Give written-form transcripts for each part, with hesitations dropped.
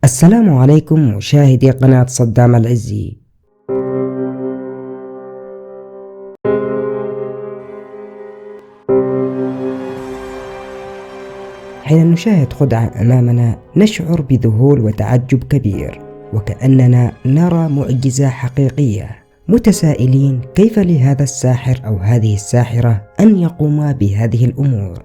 السلام عليكم مشاهدي قناة صدام العزي. حين نشاهد خدعة أمامنا نشعر بذهول وتعجب كبير، وكأننا نرى معجزة حقيقية، متسائلين كيف لهذا الساحر أو هذه الساحرة أن يقوما بهذه الأمور.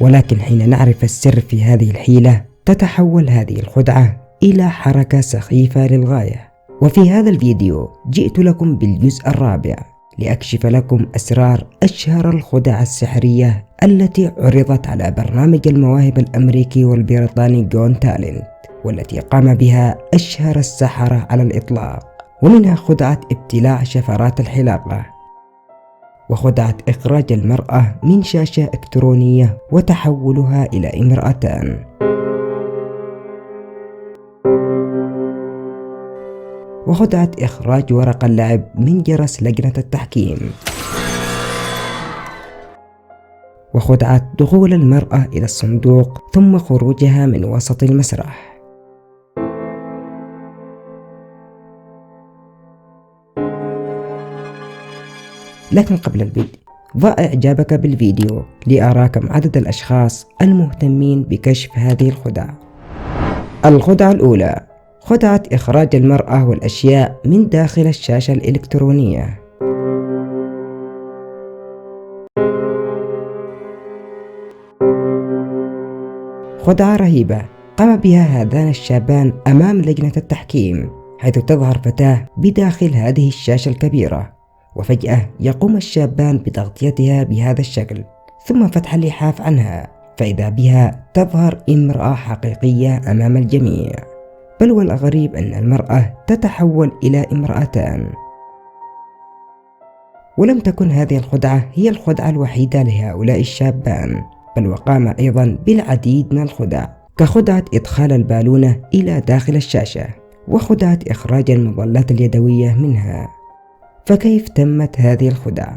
ولكن حين نعرف السر في هذه الحيلة تتحول هذه الخدعة إلى حركة سخيفة للغاية. وفي هذا الفيديو جئت لكم بالجزء الرابع لأكشف لكم أسرار أشهر الخدع السحرية التي عرضت على برنامج المواهب الأمريكي والبريطاني جون تالنت، والتي قام بها أشهر السحرة على الإطلاق، ومنها خدعة ابتلاع شفرات الحلاقة، وخدعة إخراج المرأة من شاشة إلكترونية وتحولها إلى امرأتان، وخدعة إخراج ورق اللعب من جرس لجنة التحكيم، وخدعة دخول المرأة إلى الصندوق ثم خروجها من وسط المسرح. لكن قبل البدء ضع إعجابك بالفيديو لأرى كم عدد الأشخاص المهتمين بكشف هذه الخدع. الخدعة الأولى: خدعة إخراج المرأة والأشياء من داخل الشاشة الإلكترونية. خدعة رهيبة قام بها هذان الشابان أمام لجنة التحكيم، حيث تظهر فتاة بداخل هذه الشاشة الكبيرة، وفجأة يقوم الشابان بتغطيتها بهذا الشكل ثم فتح اللحاف عنها، فإذا بها تظهر امرأة حقيقية أمام الجميع. بل والغريب أن المرأة تتحول إلى امرأتان. ولم تكن هذه الخدعة هي الخدعة الوحيدة لهؤلاء الشابان، بل وقام أيضا بالعديد من الخدع، كخدعة إدخال البالونة إلى داخل الشاشة، وخدعة إخراج المظلات اليدوية منها. فكيف تمت هذه الخدع؟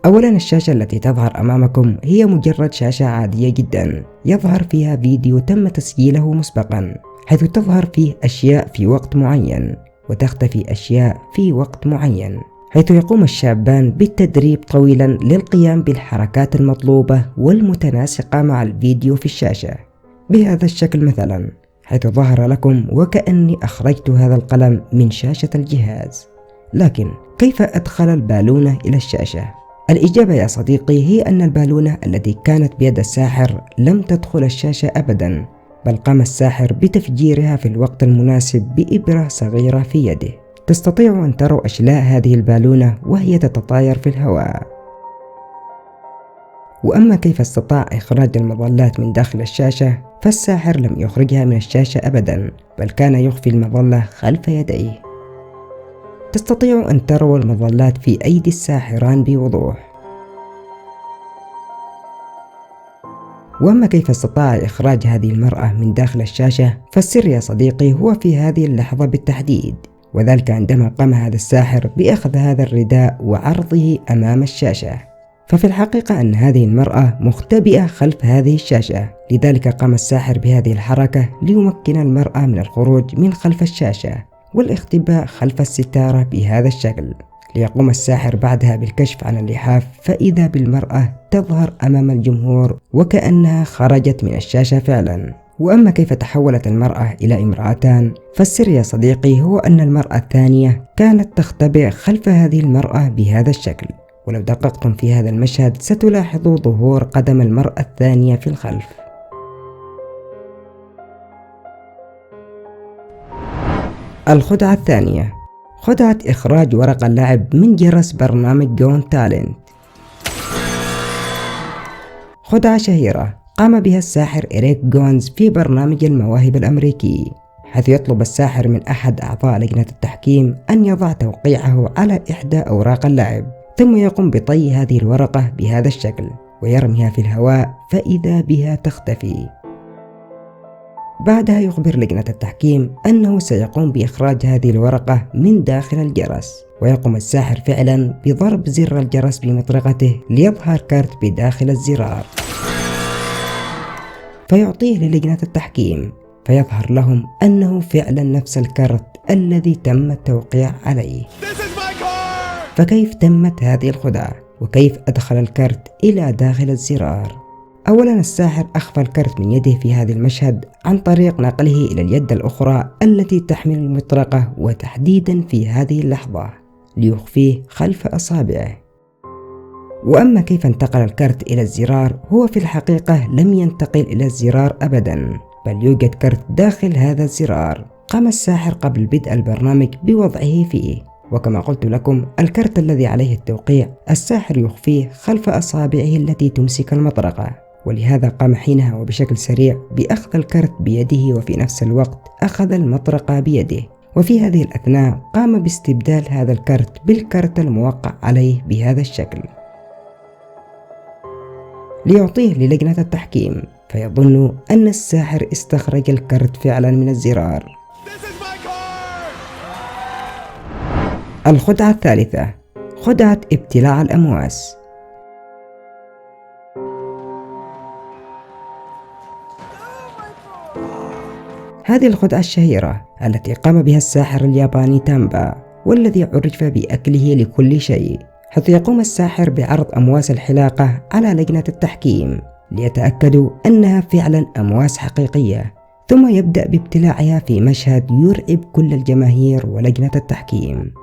أولا، الشاشة التي تظهر أمامكم هي مجرد شاشة عادية جدا يظهر فيها فيديو تم تسجيله مسبقا، حيث تظهر فيه أشياء في وقت معين وتختفي أشياء في وقت معين، حيث يقوم الشابان بالتدريب طويلا للقيام بالحركات المطلوبة والمتناسقة مع الفيديو في الشاشة بهذا الشكل مثلا، حيث ظهر لكم وكأني أخرجت هذا القلم من شاشة الجهاز. لكن كيف أدخل البالونة إلى الشاشة؟ الإجابة يا صديقي هي أن البالونة التي كانت بيد الساحر لم تدخل الشاشة أبدا، بل قام الساحر بتفجيرها في الوقت المناسب بإبرة صغيرة في يده. تستطيع أن تروا أشلاء هذه البالونة وهي تتطاير في الهواء. وأما كيف استطاع إخراج المظلات من داخل الشاشة، فالساحر لم يخرجها من الشاشة أبدا، بل كان يخفي المظلة خلف يديه. تستطيع أن تروا المظلات في أيدي الساحران بوضوح. وأما كيف استطاع إخراج هذه المرأة من داخل الشاشة، فالسر يا صديقي هو في هذه اللحظة بالتحديد، وذلك عندما قام هذا الساحر بأخذ هذا الرداء وعرضه أمام الشاشة. ففي الحقيقة أن هذه المرأة مختبئة خلف هذه الشاشة، لذلك قام الساحر بهذه الحركة ليمكن المرأة من الخروج من خلف الشاشة والاختباء خلف الستارة بهذا الشكل، ليقوم الساحر بعدها بالكشف عن اللحاف، فإذا بالمرأة تظهر أمام الجمهور وكأنها خرجت من الشاشة فعلا. وأما كيف تحولت المرأة إلى امرأتان، فالسر يا صديقي هو أن المرأة الثانية كانت تختبئ خلف هذه المرأة بهذا الشكل، ولو دققتم في هذا المشهد ستلاحظوا ظهور قدم المرأة الثانية في الخلف. الخدعة الثانية: خدعة إخراج ورق اللعب من جرس برنامج جون تالنت. خدعة شهيرة قام بها الساحر إريك جونز في برنامج المواهب الأمريكي، حيث يطلب الساحر من أحد أعضاء لجنة التحكيم أن يضع توقيعه على إحدى أوراق اللعب، ثم يقوم بطي هذه الورقة بهذا الشكل ويرميها في الهواء، فإذا بها تختفي. بعدها يخبر لجنة التحكيم أنه سيقوم بإخراج هذه الورقة من داخل الجرس، ويقوم الساحر فعلا بضرب زر الجرس بمطرقته ليظهر كارت بداخل الزرار. فيعطيه للجنة التحكيم، فيظهر لهم أنه فعلا نفس الكرت الذي تم التوقيع عليه. فكيف تمت هذه الخدعة؟ وكيف أدخل الكرت إلى داخل الزرار؟ أولا الساحر أخفى الكرت من يده في هذا المشهد عن طريق نقله إلى اليد الأخرى التي تحمل المطرقة، وتحديدا في هذه اللحظة ليخفيه خلف أصابعه. وأما كيف انتقل الكرت إلى الزرار، هو في الحقيقة لم ينتقل إلى الزرار أبدا، بل يوجد كرت داخل هذا الزرار قام الساحر قبل بدء البرنامج بوضعه فيه. وكما قلت لكم، الكرت الذي عليه التوقيع الساحر يخفيه خلف أصابعه التي تمسك المطرقة، ولهذا قام حينها وبشكل سريع بأخذ الكرت بيده، وفي نفس الوقت أخذ المطرقة بيده. وفي هذه الأثناء قام باستبدال هذا الكرت بالكرت الموقع عليه بهذا الشكل ليعطيه للجنة التحكيم، فيظن أن الساحر استخرج الكرت فعلا من الزرار. الخدعة الثالثة، خدعة ابتلاع الأمواس. هذه الخدعة الشهيرة التي قام بها الساحر الياباني تامبا، والذي عرف بأكله لكل شيء، حيث يقوم الساحر بعرض أمواس الحلاقة على لجنة التحكيم ليتأكدوا أنها فعلا أمواس حقيقية، ثم يبدأ بابتلاعها في مشهد يرعب كل الجماهير ولجنة التحكيم.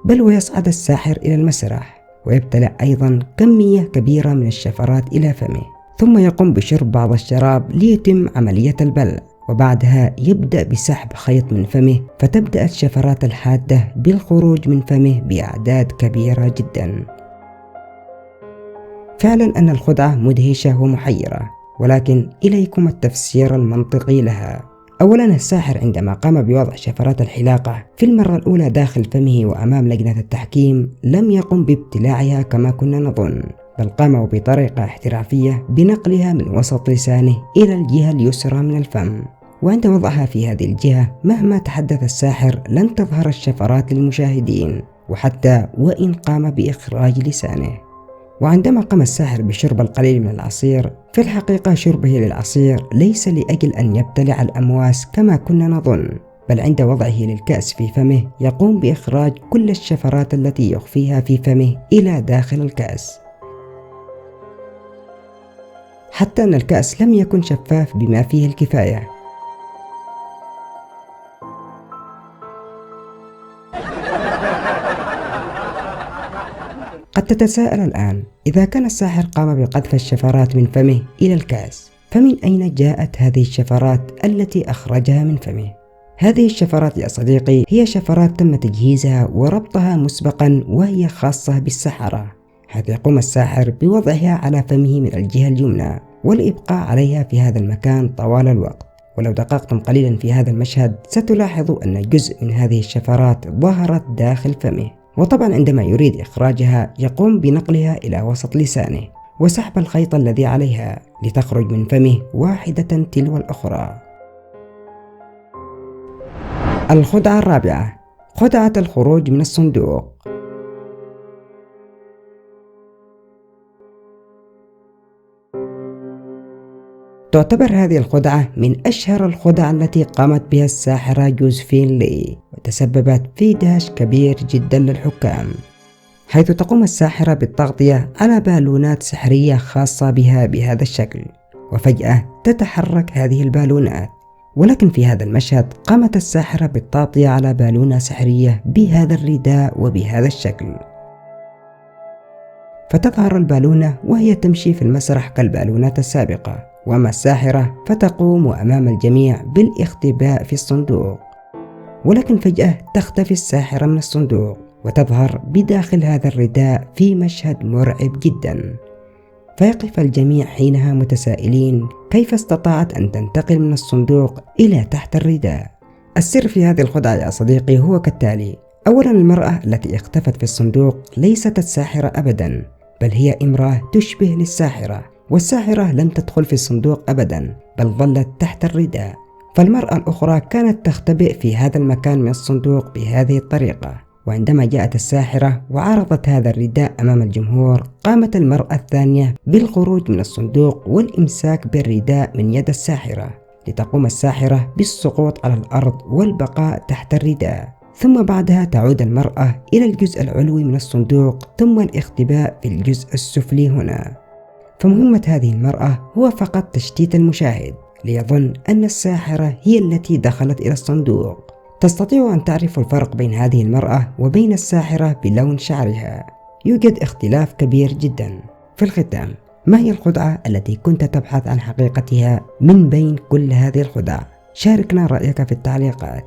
بل ويصعد الساحر إلى المسرح ويبتلع أيضا كمية كبيرة من الشفرات إلى فمه، ثم يقوم بشرب بعض الشراب ليتم عملية البلع، وبعدها يبدأ بسحب خيط من فمه، فتبدأ الشفرات الحادة بالخروج من فمه بأعداد كبيرة جدا. فعلا أن الخدعة مدهشة ومحيرة، ولكن إليكم التفسير المنطقي لها. أولا الساحر عندما قام بوضع شفرات الحلاقة في المرة الأولى داخل فمه وأمام لجنة التحكيم، لم يقم بابتلاعها كما كنا نظن، بل قام بطريقة احترافية بنقلها من وسط لسانه إلى الجهة اليسرى من الفم، وعند وضعها في هذه الجهة مهما تحدث الساحر لن تظهر الشفرات للمشاهدين، وحتى وإن قام بإخراج لسانه. وعندما قام الساحر بشرب القليل من العصير، في الحقيقة شربه للعصير ليس لأجل أن يبتلع الأمواس كما كنا نظن، بل عند وضعه للكأس في فمه يقوم بإخراج كل الشفرات التي يخفيها في فمه إلى داخل الكأس، حتى أن الكأس لم يكن شفاف بما فيه الكفاية. قد تتساءل الآن، إذا كان الساحر قام بقذف الشفرات من فمه إلى الكأس، فمن أين جاءت هذه الشفرات التي أخرجها من فمه؟ هذه الشفرات يا صديقي هي شفرات تم تجهيزها وربطها مسبقا، وهي خاصة بالسحرة، حيث يقوم الساحر بوضعها على فمه من الجهة اليمنى والإبقاء عليها في هذا المكان طوال الوقت. ولو دققتم قليلا في هذا المشهد ستلاحظوا أن جزء من هذه الشفرات ظهرت داخل فمه، وطبعا عندما يريد إخراجها يقوم بنقلها إلى وسط لسانه وسحب الخيط الذي عليها لتخرج من فمه واحدة تلو الأخرى. الخدعة الرابعة، خدعة الخروج من الصندوق. تعتبر هذه الخدعة من أشهر الخدع التي قامت بها الساحرة جوزفين لي، وتسببت في دهش كبير جدا للحكام، حيث تقوم الساحرة بالتغطية على بالونات سحرية خاصة بها بهذا الشكل، وفجأة تتحرك هذه البالونات. ولكن في هذا المشهد قامت الساحرة بالتغطية على بالونة سحرية بهذا الرداء وبهذا الشكل، فتظهر البالونة وهي تمشي في المسرح كالبالونات السابقة، وأما الساحرة فتقوم أمام الجميع بالاختباء في الصندوق. ولكن فجأة تختفي الساحرة من الصندوق وتظهر بداخل هذا الرداء في مشهد مرعب جدا، فيقف الجميع حينها متسائلين كيف استطاعت أن تنتقل من الصندوق إلى تحت الرداء. السر في هذه الخدعة يا صديقي هو كالتالي: أولا المرأة التي اختفت في الصندوق ليست الساحرة أبدا، بل هي امرأة تشبه للساحرة، والساحرة لم تدخل في الصندوق أبدا بل ظلت تحت الرداء. فالمرأة الأخرى كانت تختبئ في هذا المكان من الصندوق بهذه الطريقة، وعندما جاءت الساحرة وعرضت هذا الرداء أمام الجمهور، قامت المرأة الثانية بالخروج من الصندوق والإمساك بالرداء من يد الساحرة، لتقوم الساحرة بالسقوط على الأرض والبقاء تحت الرداء. ثم بعدها تعود المرأة إلى الجزء العلوي من الصندوق، ثم الاختباء في الجزء السفلي هنا. فمهمة هذه المرأة هو فقط تشتيت المشاهد ليظن أن الساحرة هي التي دخلت إلى الصندوق. تستطيع أن تعرف الفرق بين هذه المرأة وبين الساحرة بلون شعرها، يوجد اختلاف كبير جدا. في الختام، ما هي الخدعة التي كنت تبحث عن حقيقتها من بين كل هذه الخدع؟ شاركنا رأيك في التعليقات.